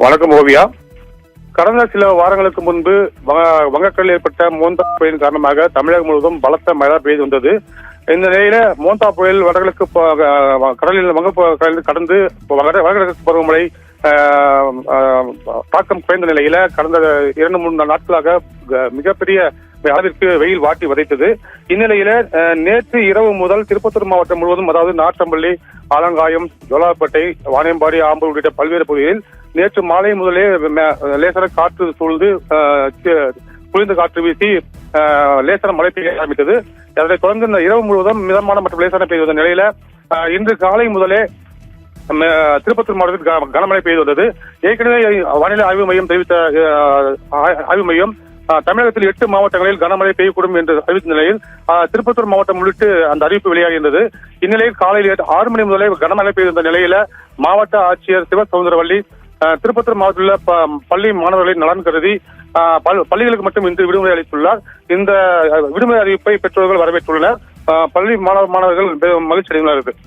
வணக்கம் ஓவியா. கடந்த சில வாரங்களுக்கு முன்பு வங்கக்கடலில் ஏற்பட்ட மோந்தா புயலின் காரணமாக தமிழகம் முழுவதும் பலத்த மழை பெய்து வந்தது. இந்த நிலையில மோந்தா புயல் வடகிழக்கு கடலில் வங்கக்கடலில் கடந்து வடகிழக்கு பருவமழை தாக்கம் குறைந்த நிலையில கடந்த 2-3 நாட்களாக மிகப்பெரிய அளவிற்கு வெயில் வாட்டி வதைத்தது. இந்நிலையில நேற்று இரவு முதல் திருப்பத்தூர் மாவட்டம் முழுவதும், அதாவது நாற்றம்பள்ளி, ஆலங்காயம், ஜோலார்பேட்டை, வாணியம்பாடி, ஆம்பூர் உள்ளிட்ட பல்வேறு பகுதிகளில் நேற்று மாலை முதலே லேசர காற்று சூழ்ந்து குளிர்ந்த காற்று வீசி லேசர மழை பெய்ய ஆரம்பித்தது. அதனைத் தொடர்ந்து இந்த இரவு முழுவதும் மிதமான மற்றும் லேசான பெய்து வந்த நிலையில இன்று காலை முதலே திருப்பத்தூர் மாவட்டத்தில் கனமழை பெய்து வந்தது. ஏற்கனவே வானிலை ஆய்வு மையம் தெரிவித்த ஆய்வு மையம் தமிழகத்தில் 8 மாவட்டங்களில் கனமழை பெய்யக்கூடும் என்று அறிவித்த நிலையில் திருப்பத்தூர் மாவட்டம் உள்ளிட்டு அந்த அறிவிப்பு வெளியாகியிருந்தது. இந்நிலையில் காலையில் 6 மணி முதலே கனமழை பெய்த நிலையில மாவட்ட ஆட்சியர் சிவசவுந்தரவல்லி திருப்பத்தூர் மாவட்டத்தில் உள்ள பள்ளி மாணவர்களின் நலன் கருதி பள்ளிகளுக்கு மட்டும் இன்று விடுமுறை அளித்துள்ளார். இந்த விடுமுறை அறிவிப்பை பெற்றோர்கள் வரவேற்றுள்ளனர். பள்ளி மாணவர்கள் மகிழ்ச்சி அடைந்துள்ளார்கள்.